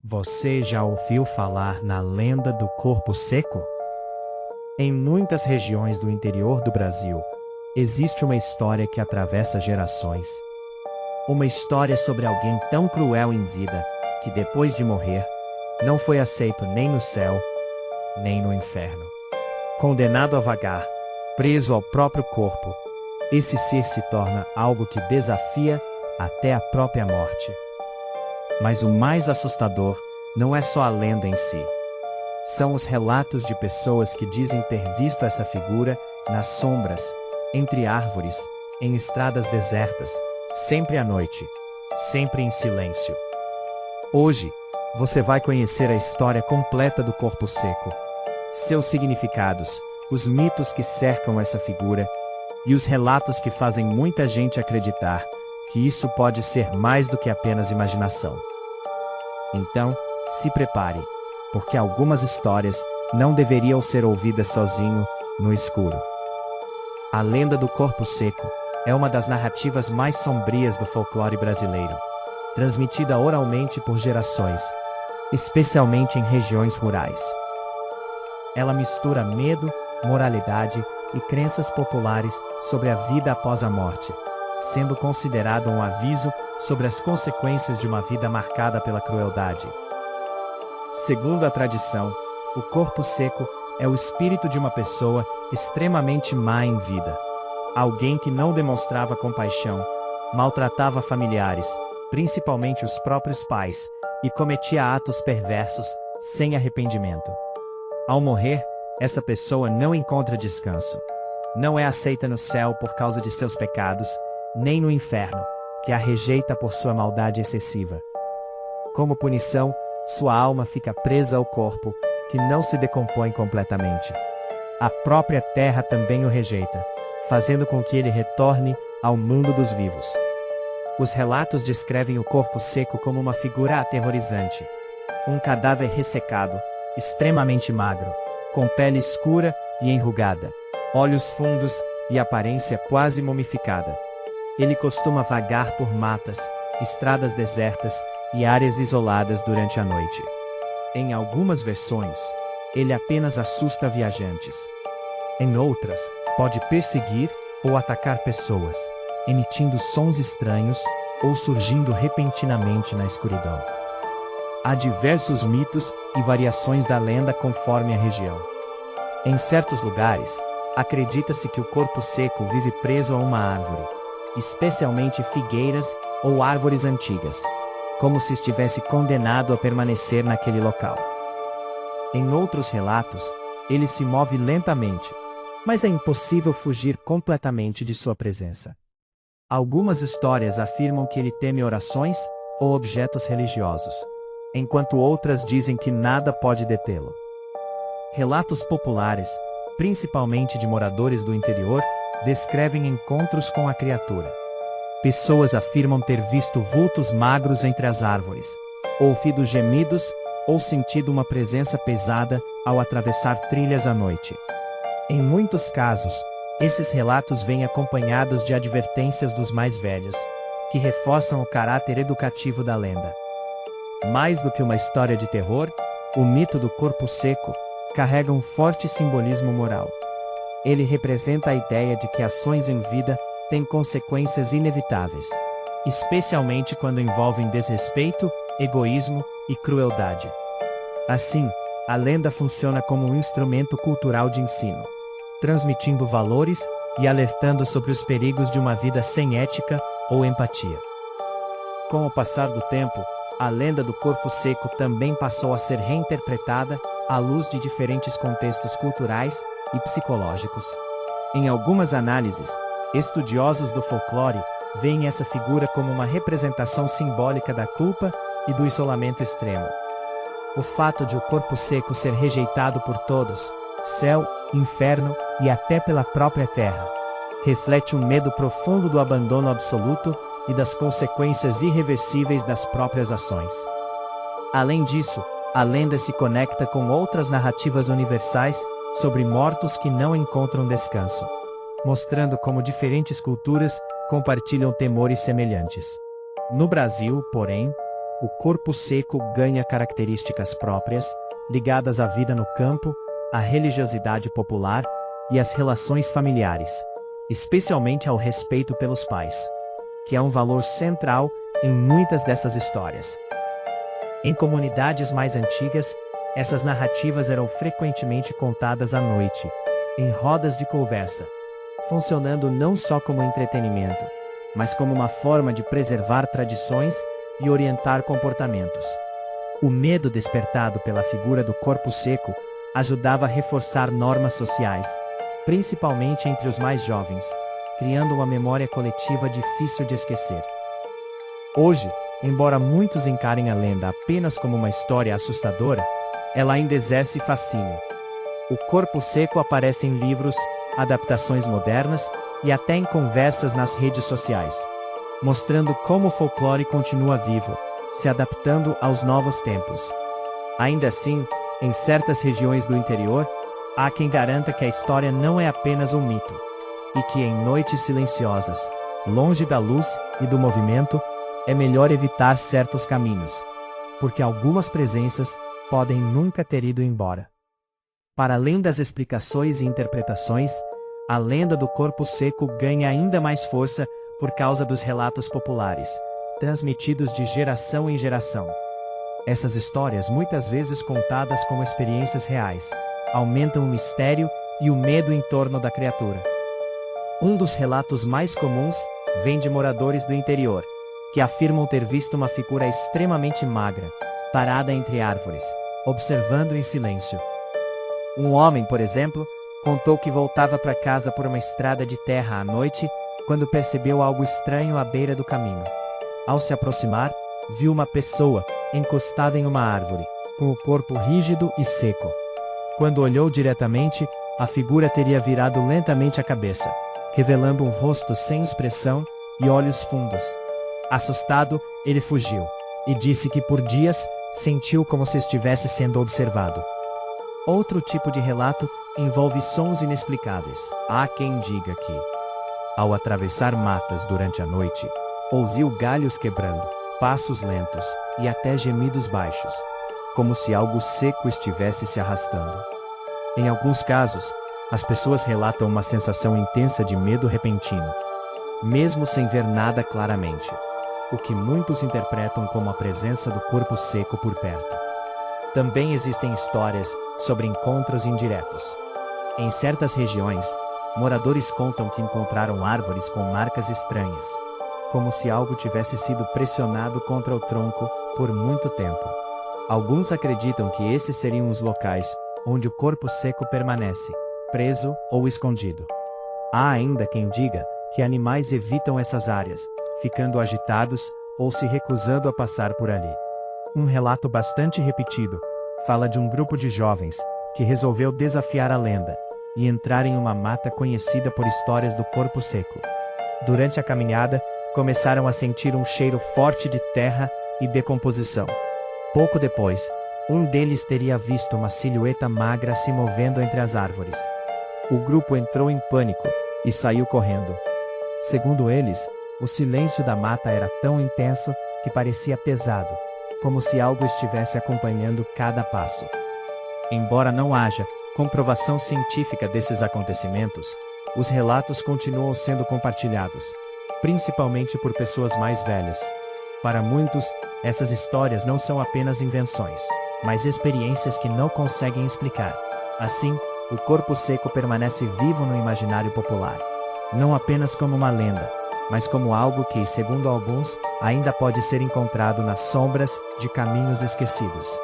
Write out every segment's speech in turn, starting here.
Você já ouviu falar na lenda do corpo seco? Em muitas regiões do interior do Brasil, existe uma história que atravessa gerações. Uma história sobre alguém tão cruel em vida, que depois de morrer, não foi aceito nem no céu, nem no inferno. Condenado a vagar, preso ao próprio corpo, esse ser se torna algo que desafia até a própria morte. Mas o mais assustador não é só a lenda em si. São os relatos de pessoas que dizem ter visto essa figura nas sombras, entre árvores, em estradas desertas, sempre à noite, sempre em silêncio. Hoje, você vai conhecer a história completa do corpo seco, seus significados, os mitos que cercam essa figura e os relatos que fazem muita gente acreditar que isso pode ser mais do que apenas imaginação. Então, se prepare, porque algumas histórias não deveriam ser ouvidas sozinho, no escuro. A lenda do corpo seco é uma das narrativas mais sombrias do folclore brasileiro, transmitida oralmente por gerações, especialmente em regiões rurais. Ela mistura medo, moralidade e crenças populares sobre a vida após a morte, sendo considerado um aviso sobre as consequências de uma vida marcada pela crueldade. Segundo a tradição, o corpo seco é o espírito de uma pessoa extremamente má em vida. Alguém que não demonstrava compaixão, maltratava familiares, principalmente os próprios pais, e cometia atos perversos, sem arrependimento. Ao morrer, essa pessoa não encontra descanso. Não é aceita no céu por causa de seus pecados, nem no inferno, que a rejeita por sua maldade excessiva. Como punição, sua alma fica presa ao corpo, que não se decompõe completamente. A própria terra também o rejeita, fazendo com que ele retorne ao mundo dos vivos. Os relatos descrevem o corpo seco como uma figura aterrorizante. Um cadáver ressecado, extremamente magro, com pele escura e enrugada, olhos fundos e aparência quase mumificada. Ele costuma vagar por matas, estradas desertas e áreas isoladas durante a noite. Em algumas versões, ele apenas assusta viajantes. Em outras, pode perseguir ou atacar pessoas, emitindo sons estranhos ou surgindo repentinamente na escuridão. Há diversos mitos e variações da lenda conforme a região. Em certos lugares, acredita-se que o corpo seco vive preso a uma árvore, especialmente figueiras ou árvores antigas, como se estivesse condenado a permanecer naquele local. Em outros relatos, ele se move lentamente, mas é impossível fugir completamente de sua presença. Algumas histórias afirmam que ele teme orações ou objetos religiosos, enquanto outras dizem que nada pode detê-lo. Relatos populares, principalmente de moradores do interior, descrevem encontros com a criatura. Pessoas afirmam ter visto vultos magros entre as árvores, ouvido gemidos ou sentido uma presença pesada ao atravessar trilhas à noite. Em muitos casos, esses relatos vêm acompanhados de advertências dos mais velhos, que reforçam o caráter educativo da lenda. Mais do que uma história de terror, o mito do corpo seco carrega um forte simbolismo moral. Ele representa a ideia de que ações em vida têm consequências inevitáveis, especialmente quando envolvem desrespeito, egoísmo e crueldade. Assim, a lenda funciona como um instrumento cultural de ensino, transmitindo valores e alertando sobre os perigos de uma vida sem ética ou empatia. Com o passar do tempo, a lenda do corpo seco também passou a ser reinterpretada à luz de diferentes contextos culturais e psicológicos. Em algumas análises, estudiosos do folclore veem essa figura como uma representação simbólica da culpa e do isolamento extremo. O fato de o corpo seco ser rejeitado por todos, céu, inferno e até pela própria terra, reflete um medo profundo do abandono absoluto e das consequências irreversíveis das próprias ações. Além disso, a lenda se conecta com outras narrativas universais sobre mortos que não encontram descanso, mostrando como diferentes culturas compartilham temores semelhantes. No Brasil, porém, o corpo seco ganha características próprias, ligadas à vida no campo, à religiosidade popular e às relações familiares, especialmente ao respeito pelos pais, que é um valor central em muitas dessas histórias. Em comunidades mais antigas, essas narrativas eram frequentemente contadas à noite, em rodas de conversa, funcionando não só como entretenimento, mas como uma forma de preservar tradições e orientar comportamentos. O medo despertado pela figura do corpo seco ajudava a reforçar normas sociais, principalmente entre os mais jovens, criando uma memória coletiva difícil de esquecer. Hoje, embora muitos encarem a lenda apenas como uma história assustadora, ela ainda exerce fascínio. O corpo seco aparece em livros, adaptações modernas e até em conversas nas redes sociais, mostrando como o folclore continua vivo, se adaptando aos novos tempos. Ainda assim, em certas regiões do interior, há quem garanta que a história não é apenas um mito, e que em noites silenciosas, longe da luz e do movimento, é melhor evitar certos caminhos, porque algumas presenças podem nunca ter ido embora. Para além das explicações e interpretações, a lenda do corpo seco ganha ainda mais força por causa dos relatos populares, transmitidos de geração em geração. Essas histórias, muitas vezes contadas como experiências reais, aumentam o mistério e o medo em torno da criatura. Um dos relatos mais comuns vem de moradores do interior, que afirmam ter visto uma figura extremamente magra, parada entre árvores, observando em silêncio. Um homem, por exemplo, contou que voltava para casa por uma estrada de terra à noite, quando percebeu algo estranho à beira do caminho. Ao se aproximar, viu uma pessoa, encostada em uma árvore, com o corpo rígido e seco. Quando olhou diretamente, a figura teria virado lentamente a cabeça, revelando um rosto sem expressão e olhos fundos. Assustado, ele fugiu, e disse que por dias sentiu como se estivesse sendo observado. Outro tipo de relato envolve sons inexplicáveis. Há quem diga que, ao atravessar matas durante a noite, ouviu galhos quebrando, passos lentos e até gemidos baixos, como se algo seco estivesse se arrastando. Em alguns casos, as pessoas relatam uma sensação intensa de medo repentino, mesmo sem ver nada claramente, o que muitos interpretam como a presença do corpo seco por perto. Também existem histórias sobre encontros indiretos. Em certas regiões, moradores contam que encontraram árvores com marcas estranhas, como se algo tivesse sido pressionado contra o tronco por muito tempo. Alguns acreditam que esses seriam os locais onde o corpo seco permanece, preso ou escondido. Há ainda quem diga que animais evitam essas áreas, ficando agitados ou se recusando a passar por ali. Um relato bastante repetido fala de um grupo de jovens que resolveu desafiar a lenda e entrar em uma mata conhecida por histórias do corpo seco. Durante a caminhada, começaram a sentir um cheiro forte de terra e decomposição. Pouco depois, um deles teria visto uma silhueta magra se movendo entre as árvores. O grupo entrou em pânico e saiu correndo. Segundo eles, o silêncio da mata era tão intenso que parecia pesado, como se algo estivesse acompanhando cada passo. Embora não haja comprovação científica desses acontecimentos, os relatos continuam sendo compartilhados, principalmente por pessoas mais velhas. Para muitos, essas histórias não são apenas invenções, mas experiências que não conseguem explicar. Assim, o corpo seco permanece vivo no imaginário popular, não apenas como uma lenda, mas como algo que, segundo alguns, ainda pode ser encontrado nas sombras de caminhos esquecidos.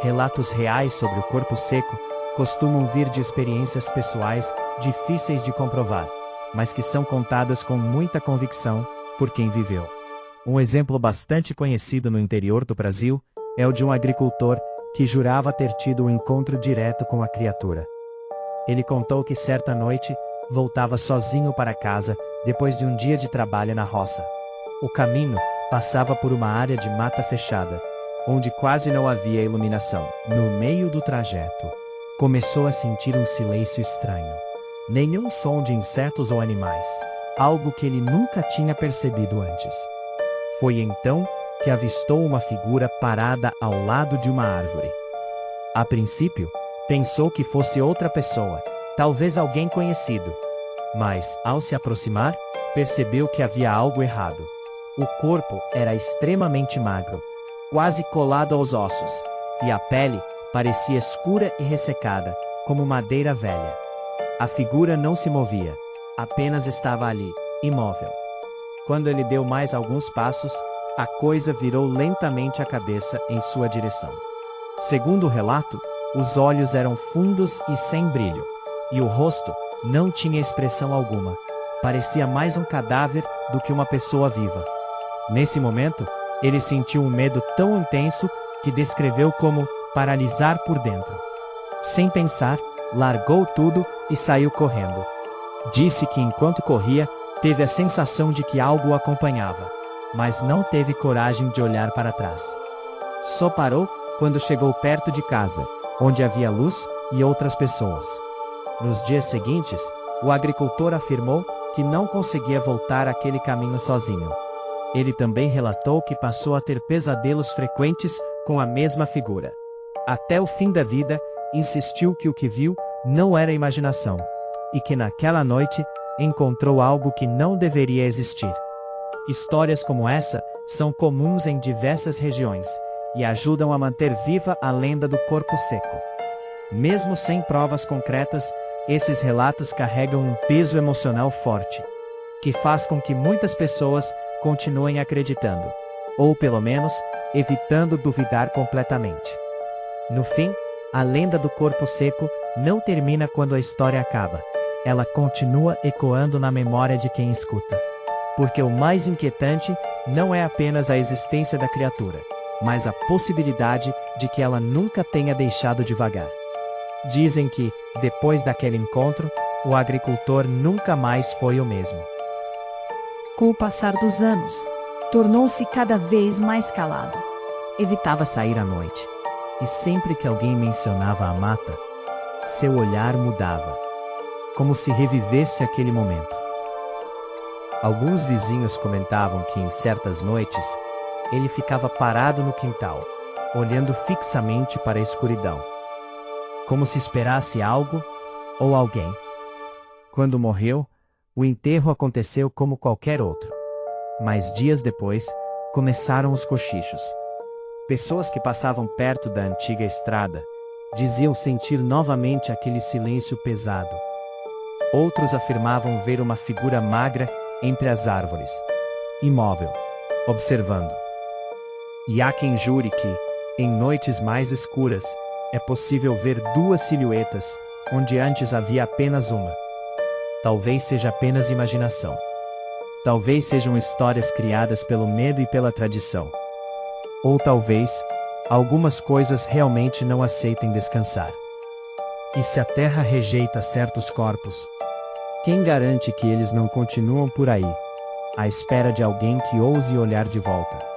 Relatos reais sobre o corpo seco costumam vir de experiências pessoais difíceis de comprovar, mas que são contadas com muita convicção por quem viveu. Um exemplo bastante conhecido no interior do Brasil é o de um agricultor que jurava ter tido um encontro direto com a criatura. Ele contou que certa noite voltava sozinho para casa depois de um dia de trabalho na roça. O caminho passava por uma área de mata fechada, onde quase não havia iluminação. No meio do trajeto, começou a sentir um silêncio estranho. Nenhum som de insetos ou animais, algo que ele nunca tinha percebido antes. Foi então que avistou uma figura parada ao lado de uma árvore. A princípio, pensou que fosse outra pessoa, talvez alguém conhecido. Mas, ao se aproximar, percebeu que havia algo errado. O corpo era extremamente magro, quase colado aos ossos, e a pele parecia escura e ressecada, como madeira velha. A figura não se movia, apenas estava ali, imóvel. Quando ele deu mais alguns passos, a coisa virou lentamente a cabeça em sua direção. Segundo o relato, os olhos eram fundos e sem brilho, e o rosto não tinha expressão alguma. Parecia mais um cadáver do que uma pessoa viva. Nesse momento, ele sentiu um medo tão intenso que descreveu como paralisar por dentro. Sem pensar, largou tudo e saiu correndo. Disse que enquanto corria, teve a sensação de que algo o acompanhava, mas não teve coragem de olhar para trás. Só parou quando chegou perto de casa, onde havia luz e outras pessoas. Nos dias seguintes, o agricultor afirmou que não conseguia voltar aquele caminho sozinho. Ele também relatou que passou a ter pesadelos frequentes com a mesma figura. Até o fim da vida, insistiu que o que viu não era imaginação, e que naquela noite encontrou algo que não deveria existir. Histórias como essa são comuns em diversas regiões e ajudam a manter viva a lenda do corpo seco. Mesmo sem provas concretas, esses relatos carregam um peso emocional forte, que faz com que muitas pessoas continuem acreditando, ou pelo menos, evitando duvidar completamente. No fim, a lenda do corpo seco não termina quando a história acaba. Ela continua ecoando na memória de quem escuta. Porque o mais inquietante não é apenas a existência da criatura, mas a possibilidade de que ela nunca tenha deixado de vagar. Dizem que, depois daquele encontro, o agricultor nunca mais foi o mesmo. Com o passar dos anos, tornou-se cada vez mais calado. Evitava sair à noite, e sempre que alguém mencionava a mata, seu olhar mudava, como se revivesse aquele momento. Alguns vizinhos comentavam que em certas noites, ele ficava parado no quintal, olhando fixamente para a escuridão, como se esperasse algo ou alguém. Quando morreu, o enterro aconteceu como qualquer outro. Mas dias depois, começaram os cochichos. Pessoas que passavam perto da antiga estrada diziam sentir novamente aquele silêncio pesado. Outros afirmavam ver uma figura magra entre as árvores, imóvel, observando. E há quem jure que, em noites mais escuras, é possível ver duas silhuetas, onde antes havia apenas uma. Talvez seja apenas imaginação. Talvez sejam histórias criadas pelo medo e pela tradição. Ou talvez, algumas coisas realmente não aceitem descansar. E se a Terra rejeita certos corpos, quem garante que eles não continuam por aí, à espera de alguém que ouse olhar de volta?